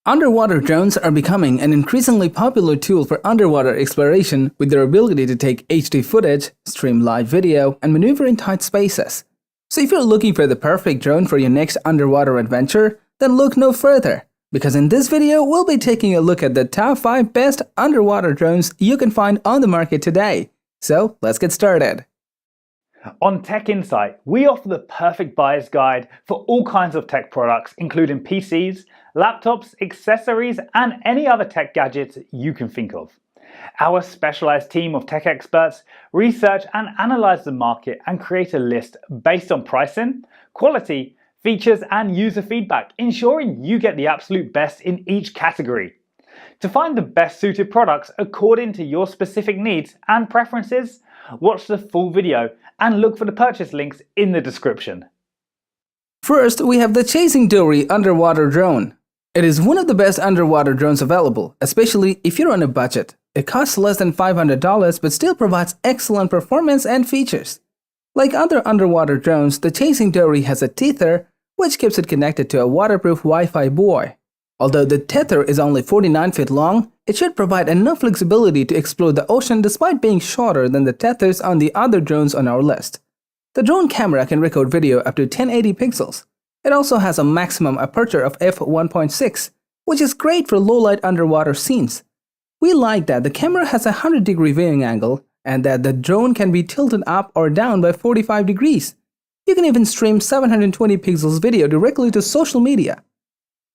Underwater drones are becoming an increasingly popular tool for underwater exploration with their ability to take HD footage, stream live video, and maneuver in tight spaces. So if you're looking for the perfect drone for your next underwater adventure, then look no further, because in this video we'll be taking a look at the top 5 best underwater drones you can find on the market today. So let's get started. On Tech Insight, we offer the perfect buyer's guide for all kinds of tech products, including PCs, laptops, accessories, and any other tech gadgets you can think of. Our specialized team of tech experts research and analyze the market and create a list based on pricing, quality, features, and user feedback, ensuring you get the absolute best in each category. To find the best suited products according to your specific needs and preferences, watch the full video and look for the purchase links in the description. First, we have the Chasing DORY underwater drone. It is one of the best underwater drones available, especially if you're on a budget. It costs less than $500 but still provides excellent performance and features. Like other underwater drones, the Chasing DORY has a tether which keeps it connected to a waterproof Wi-Fi buoy. Although the tether is only 49 feet long, it should provide enough flexibility to explore the ocean despite being shorter than the tethers on the other drones on our list. The drone camera can record video up to 1080 pixels. It also has a maximum aperture of f1.6, which is great for low-light underwater scenes. We like that the camera has a 100-degree viewing angle and that the drone can be tilted up or down by 45 degrees. You can even stream 720 pixels video directly to social media.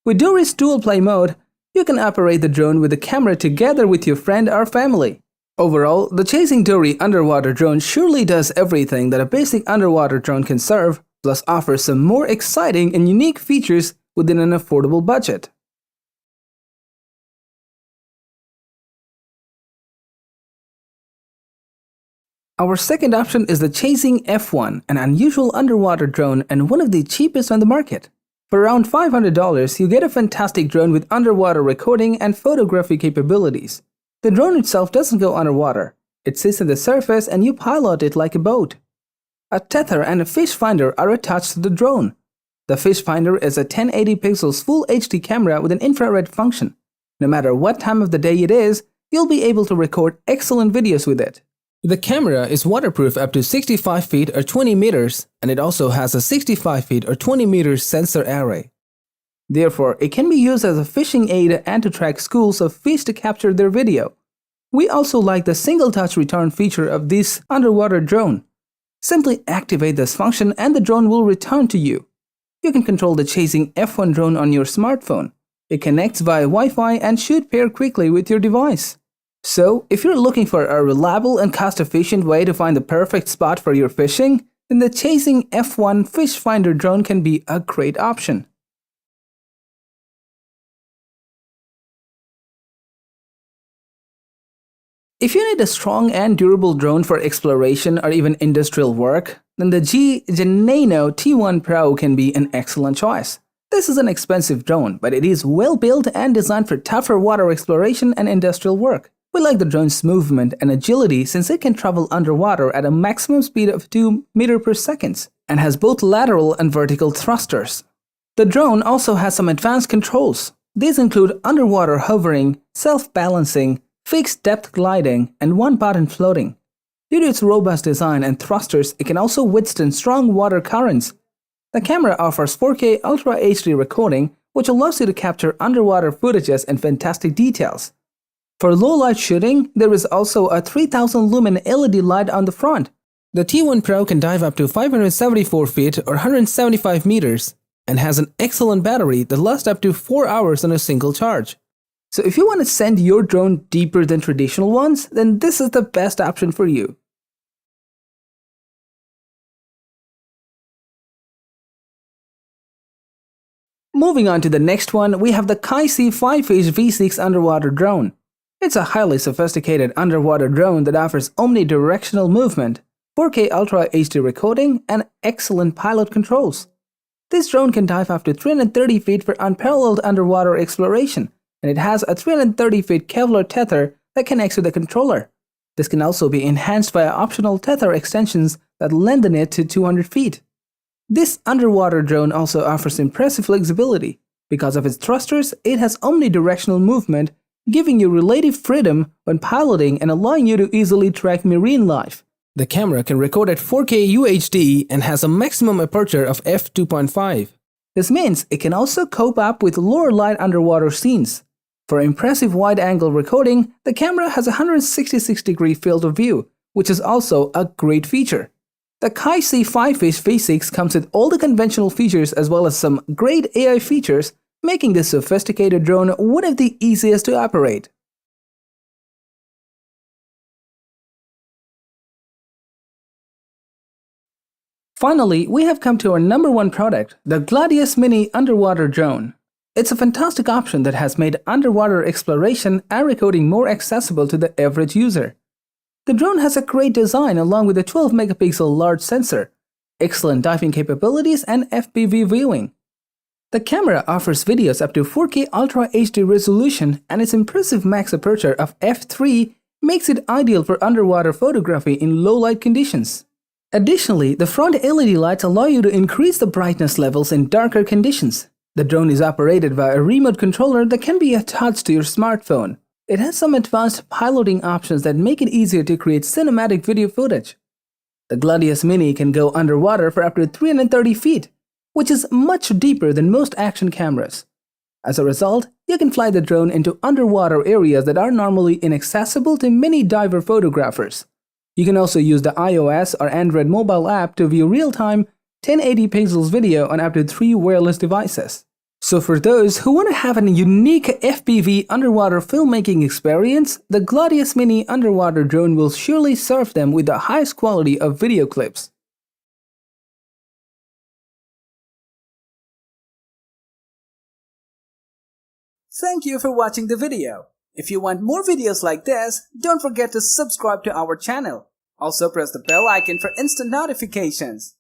With DORY's dual play mode, you can operate the drone with the camera together with your friend or family. Overall, the Chasing DORY underwater drone surely does everything that a basic underwater drone can serve, plus offers some more exciting and unique features within an affordable budget. Our second option is the Chasing F1, an unusual underwater drone and one of the cheapest on the market. For around $500, you get a fantastic drone with underwater recording and photography capabilities. The drone itself doesn't go underwater. It sits on the surface and you pilot it like a boat. A tether and a fish finder are attached to the drone. The fish finder is a 1080 pixels Full HD camera with an infrared function. No matter what time of the day it is, you'll be able to record excellent videos with it. The camera is waterproof up to 65 feet or 20 meters, and it also has a 65 feet or 20 meters sensor array. Therefore, it can be used as a fishing aid and to track schools of fish to capture their video. We also like the single-touch return feature of this underwater drone. Simply activate this function and the drone will return to you. You can control the Chasing F1 drone on your smartphone. It connects via Wi-Fi and should pair quickly with your device. So, if you're looking for a reliable and cost-efficient way to find the perfect spot for your fishing, then the Chasing F1 Fish Finder drone can be a great option. If you need a strong and durable drone for exploration or even industrial work, then the Geneinno T1 Pro can be an excellent choice. This is an expensive drone, but it is well built and designed for tougher water exploration and industrial work. We like the drone's movement and agility since it can travel underwater at a maximum speed of 2 meters per second and has both lateral and vertical thrusters. The drone also has some advanced controls. These include underwater hovering, self-balancing, fixed depth gliding, and one-button floating. Due to its robust design and thrusters, it can also withstand strong water currents. The camera offers 4K Ultra HD recording, which allows you to capture underwater footages and fantastic details. For low-light shooting, there is also a 3000 lumen LED light on the front. The T1 Pro can dive up to 574 feet or 175 meters and has an excellent battery that lasts up to 4 hours on a single charge. So if you want to send your drone deeper than traditional ones, then this is the best option for you. Moving on to the next one, we have the QYSEA FIFISH V6 underwater drone. It's a highly sophisticated underwater drone that offers omnidirectional movement, 4K Ultra HD recording, and excellent pilot controls. This drone can dive up to 330 feet for unparalleled underwater exploration, and it has a 330 feet Kevlar tether that connects to the controller. This can also be enhanced via optional tether extensions that lengthen it to 200 feet. This underwater drone also offers impressive flexibility. Because of its thrusters, it has omnidirectional movement, giving you relative freedom when piloting and allowing you to easily track marine life. The camera can record at 4K UHD and has a maximum aperture of f2.5. This means it can also cope up with lower light underwater scenes. For impressive wide-angle recording, the camera has a 166-degree field of view, which is also a great feature. The QYSEA FIFISH V6 comes with all the conventional features as well as some great AI features, making this sophisticated drone one of the easiest to operate. Finally, we have come to our number one product, the Gladius Mini underwater drone. It's a fantastic option that has made underwater exploration and recording more accessible to the average user. The drone has a great design along with a 12-megapixel large sensor, excellent diving capabilities and FPV viewing. The camera offers videos up to 4K Ultra HD resolution, and its impressive max aperture of f3 makes it ideal for underwater photography in low-light conditions. Additionally, the front LED lights allow you to increase the brightness levels in darker conditions. The drone is operated by a remote controller that can be attached to your smartphone. It has some advanced piloting options that make it easier to create cinematic video footage. The Gladius Mini can go underwater for up to 330 feet, which is much deeper than most action cameras. As a result, you can fly the drone into underwater areas that are normally inaccessible to many diver photographers. You can also use the iOS or Android mobile app to view real-time 1080 pixels video on up to 3 wireless devices. So for those who want to have a unique FPV underwater filmmaking experience, the Gladius Mini underwater drone will surely serve them with the highest quality of video clips. Thank you for watching the video. If you want more videos like this, don't forget to subscribe to our channel. Also press the bell icon for instant notifications.